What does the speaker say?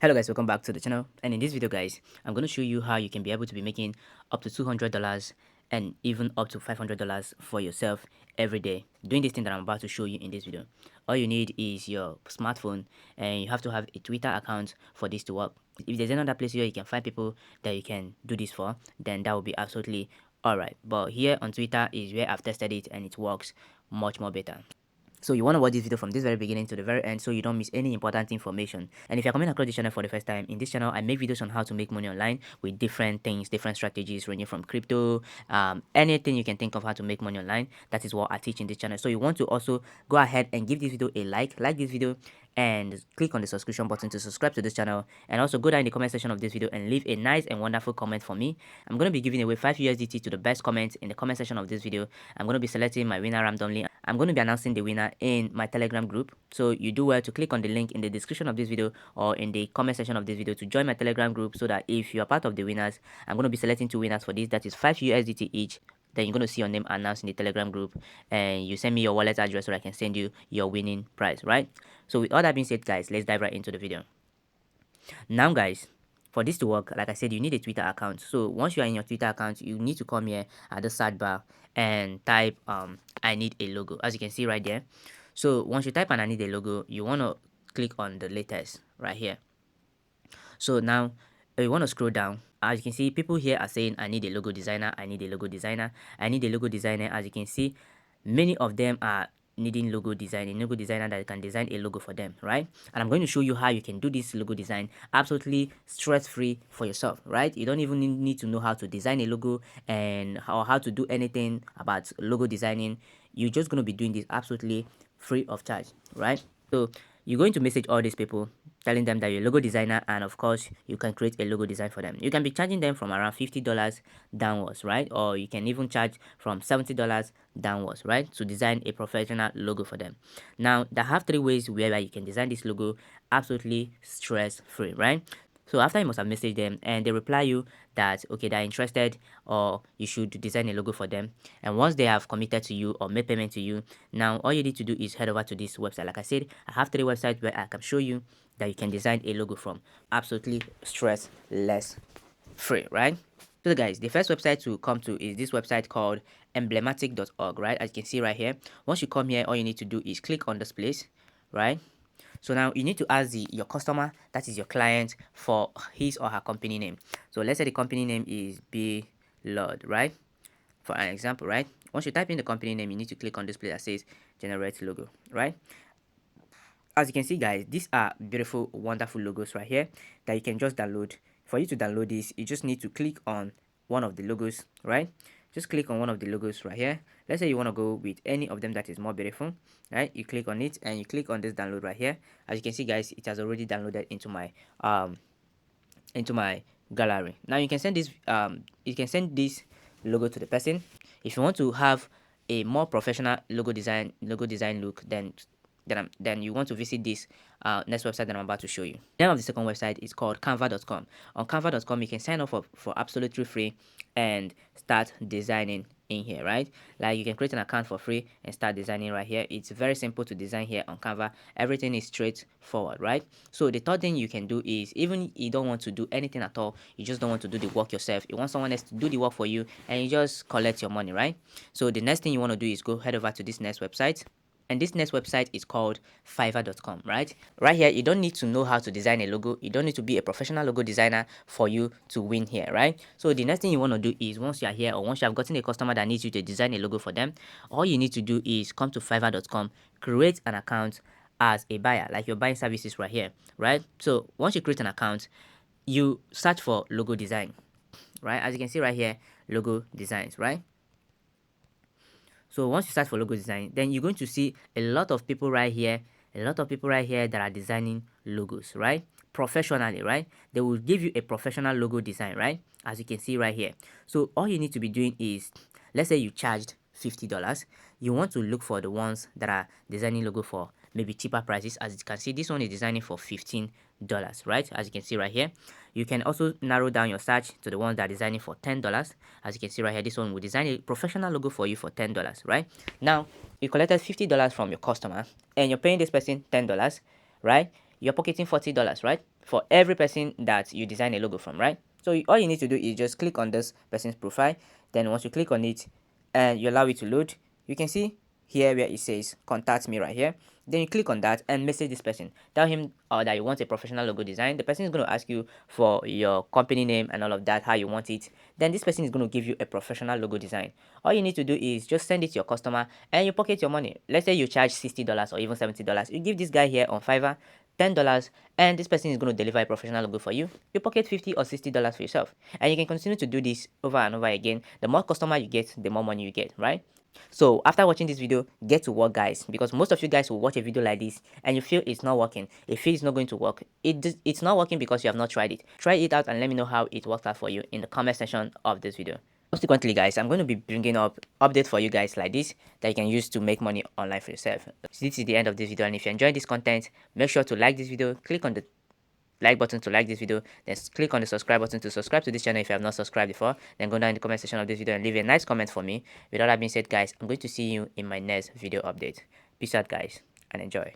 Hello guys, welcome back to the channel, and in this video guys I'm going to show you how you can be able to be making up to $200 and even up to $500 for yourself every day doing this thing that I'm about to show you in this video. All you need is your smartphone, and you have to have a Twitter account for this to work. If there's another place where you can find people that you can do this for, then that will be absolutely alright, but here on Twitter is where I've tested it and it works much more better. So you want to watch this video from this very beginning to the very end so you don't miss any important information. And if you're coming across this channel for the first time, in this channel I make videos on how to make money online with different things, different strategies ranging from crypto, anything you can think of how to make money online. That is what I teach in this channel. So you want to also go ahead and give this video a like this video, and click on the subscription button to subscribe to this channel, and also go down in the comment section of this video and leave a nice and wonderful comment for me. I'm going to be giving away 5 USDT to the best comment in the comment section of this video. I'm going to be selecting my winner randomly. I'm going to be announcing the winner in my Telegram group, so you do well to click on the link in the description of this video or in the comment section of this video to join my Telegram group, so that if you are part of the winners, I'm going to be selecting 2 winners for this. That is 5 USDT each. Then you're going to see your name announced in the Telegram group, and you send me your wallet address so I can send you your winning prize, right? So with all that being said guys, let's dive right into the video. Now guys, for this to work, like I said, you need a Twitter account. So once you are in your Twitter account, you need to come here at the search bar and type I need a logo, as you can see right there. So once you type and I need a logo, you want to click on the latest right here. So now you want to scroll down. As you can see, people here are saying I need a logo designer, I need a logo designer, I need a logo designer. As you can see, many of them are needing logo design, a logo designer that can design a logo for them, right? And I'm going to show you how you can do this logo design absolutely stress-free for yourself, right? You don't even need to know how to design a logo and how to do anything about logo designing. You're just going to be doing this absolutely free of charge, right? So you're going to message all these people telling them that you're a logo designer, and of course you can create a logo design for them. You can be charging them from around $50 downwards, right? Or you can even charge from $70 downwards, right, to design a professional logo for them. Now they have 3 ways whereby you can design this logo absolutely stress free, right? So after you must have messaged them and they reply you that okay, they're interested or you should design a logo for them, and once they have committed to you or made payment to you, now all you need to do is head over to this website. Like I said, I have 3 websites where I can show you that you can design a logo from absolutely stress less free, right? So guys, the first website to come to is this website called emblematic.org, right? As you can see right here, once you come here, all you need to do is click on this place, right? So now you need to ask your customer, that is your client, for his or her company name. So let's say the company name is B Lord, right? For an example, right? Once you type in the company name, you need to click on this place that says generate logo, right? As you can see guys, these are beautiful, wonderful logos right here that you can just download. For you to download this, you just need to click on one of the logos, right? Just click on one of the logos right here. Let's say you want to go with any of them that is more beautiful, right? You click on it and you click on this download right here. As you can see guys, it has already downloaded into my gallery. Now you can send this logo to the person. If you want to have a more professional logo design look, then you want to visit this next website that I'm about to show you. The name of the second website is called canva.com. On canva.com, you can sign up for absolutely free and start designing in here, right? Like you can create an account for free and start designing right here. It's very simple to design here on Canva. Everything is straightforward, right? So the third thing you can do is, even you don't want to do anything at all, you just don't want to do the work yourself, you want someone else to do the work for you, and you just collect your money, right? So the next thing you want to do is go head over to this next website. And this next website is called fiverr.com, right? Right here, you don't need to know how to design a logo. You don't need to be a professional logo designer for you to win here, right? So the next thing you want to do is, once you are here or once you have gotten a customer that needs you to design a logo for them, all you need to do is come to fiverr.com, create an account as a buyer, like you're buying services right here, right? So once you create an account, you search for logo design, right? As you can see right here, logo designs, right? So once you search for logo design, then you're going to see a lot of people right here, that are designing logos, right? Professionally, right? They will give you a professional logo design, right? As you can see right here. So all you need to be doing is, let's say you charged $50, you want to look for the ones that are designing logo for maybe cheaper prices. As you can see, this one is designing for $15, right? As you can see right here. You can also narrow down your search to the ones that are designing for $10. As you can see right here, this one will design a professional logo for you for $10, right? Now you collected $50 from your customer and you're paying this person $10, right? you're pocketing $40, right? For every person that you design a logo from, right? So all you need to do is just click on this person's profile. Then once you click on it and you allow it to load, you can see here where it says contact me right here. Then you click on that and message this person. Tell him that you want a professional logo design. The person is going to ask you for your company name and all of that, how you want it. Then this person is going to give you a professional logo design. All you need to do is just send it to your customer and you pocket your money. Let's say you charge $60 or even $70. You give this guy here on Fiverr $10 and this person is going to deliver a professional logo for you. You pocket $50 or $60 for yourself, and you can continue to do this over and over again. The more customer you get, the more money you get, right? So after watching this video, get to work, guys, because most of you guys will watch a video like this and you feel it's not working. You feel it's not going to work. It's not working because you have not tried it. Try it out and let me know how it worked out for you in the comment section of this video. Subsequently, guys, I'm going to be bringing up updates for you guys like this that you can use to make money online for yourself. So this is the end of this video, and if you enjoyed this content, make sure to like this video, click on the like button to like this video, then click on the subscribe button to subscribe to this channel if you have not subscribed before. Then go down in the comment section of this video and leave a nice comment for me. With all that being said, guys, I'm going to see you in my next video update. Peace out, guys, and enjoy.